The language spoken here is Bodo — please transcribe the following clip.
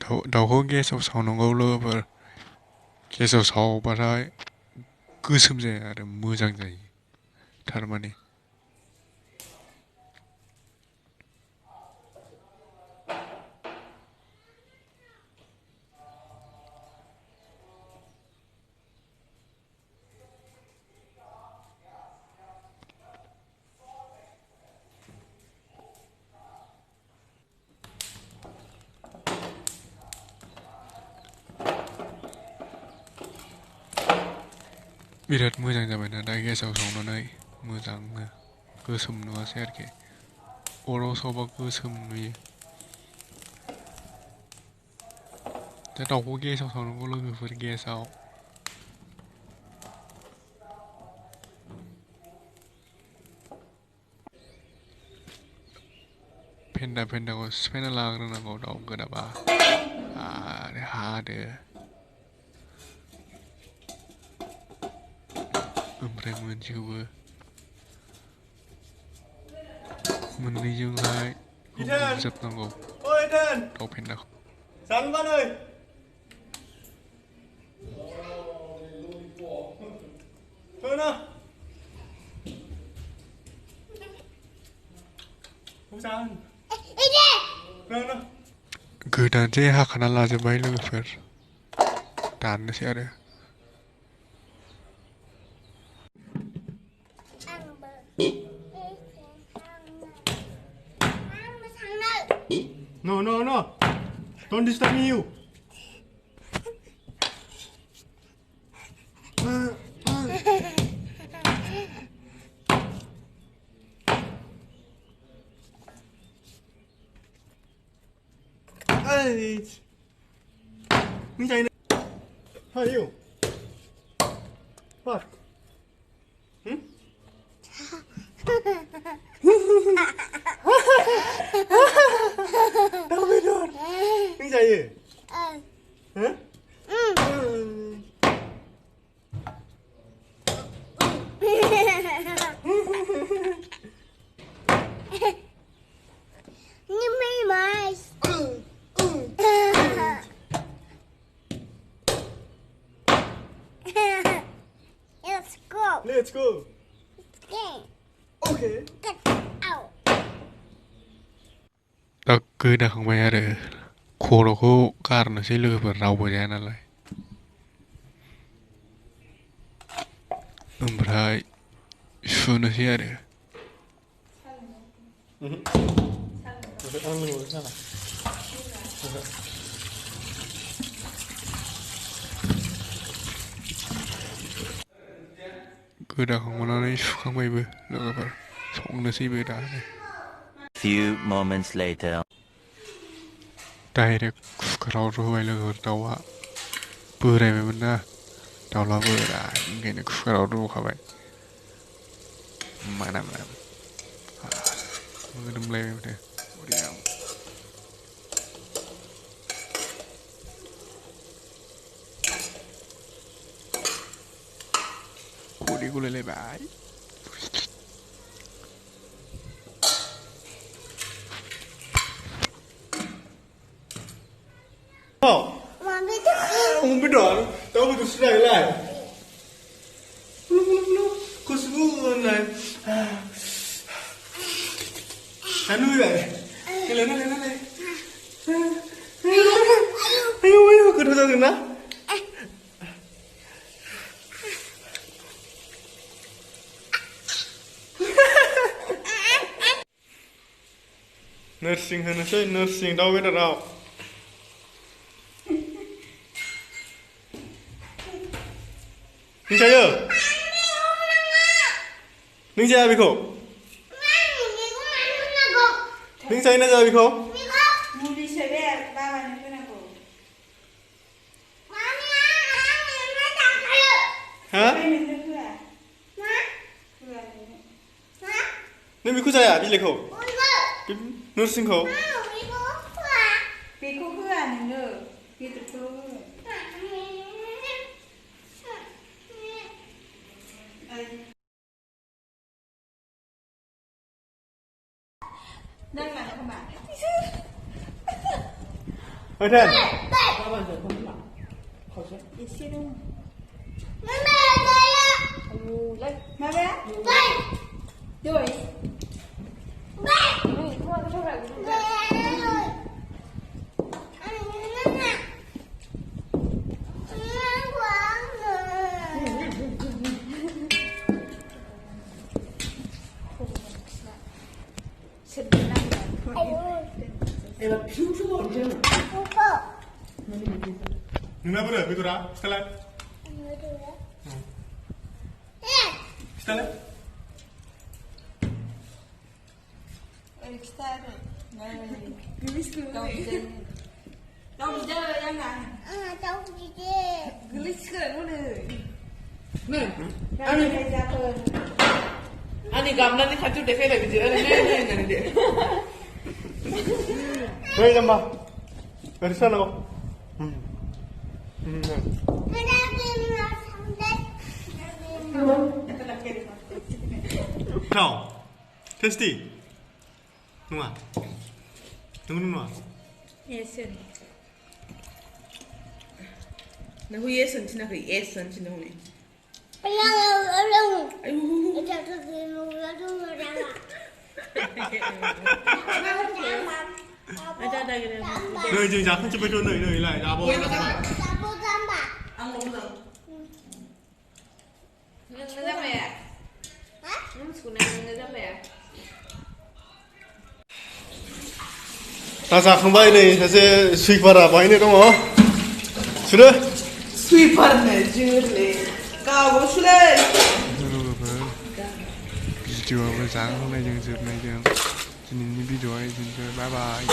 दाउखौ गेसाव सावनांगौ लोगोफोर गेसाव सावबाथाय गोसोम जाया आरो मोजां जायो थारमाने बिराद मोजां जाबायना दा गेसाव सावनानै मोजांनो गोसोम नुवासै आरोखि अराव सावबा गोसोम नुयो दा दाउखौ गेसाव सावनांगौ लोगोफोर गेसाव फेन्दाखौ सिफायना लाग्रोनांगौ दाउ गोदाबा आरो हादो ओमफ्राय मोनसेखौबो मोननैजोंहाय बुजाबनांगौ दाउ फेन्दाखौ गोदानोसै हाखाना लाजोब्बाय लोगोफोर दाननोसै आरो No. Don't disturb me, you. Hey. How are you? What? Đâu biết được. Cái gì? Hả? Give me my. Let's go. Let's go. Okay. Okay. Get out. दा गोदाखांबाय आरो खर'खौ गारनोसै लोगोफोर रावबो जाया नालाय ओमफ्राय सुनोसै आरो गोदाखांनानै सुखांबायबो लोगोफोर संनोसैबो दानो Few moments later. डाइरेक्ट कुकाराव रुबाय लोगोफोर दाउआ बोरायबायमोन ना दाउला बोराय ओंखायनो कुकाराव रुखाबाय मोदोमलायबाय माथो बरिया गदै गलायलायबाय Không biết đỏ đâu mà tôi sẽ lại cô smooth này hắn nuôi vậy cái lớn lên ayo cứ thôi đừng đó nursing hơn chơi nursing đâu biết được đâu Ninh Trai ơi Ninh Trai bị khổ Ninh Trai nó giờ bị khổ hả Ninh bị khổ trai à bị lấy khổ bị nursing khổ bị khổ khứa à nữa bị tự khổนั่นไงเข้ามา Ơi Thiên. Mà bé. Rồi. 누나 부르 비구라. 스텔라. 스텔라. Đâu chơi em nè. Đâu gì chứ? Glitch cười luôn rồi. 아니 아니 감나니 가출 때 세다 그지? 네네네네. Đây làm ba. Về sao nào? Cái đó kim nó xong đấy. Nào. Tasty. Đúng à? Đúng à? 예슨. 나 후에 선치나 그 예선 치는 후에. Bây giờ ở lưng. 아이고. Bây giờ tôi thì luôn ở lưng rồi đang là. 아자 나 그래. Nơi dừng giá không chụp bên nơi nơi lại đá bóng. Đã vô tâm bà. 안 먹어. Nó ra mẹ. Hả? Sủ này nó ra mẹ. 자, 자, 강바이네 사실 수익 받아 바이네 동어. 그래? 수입하네 줄래. 까고 술래. video buổi sáng hôm nay dừng dịp này dừng cho nên những video ấy dừng chơi bye bye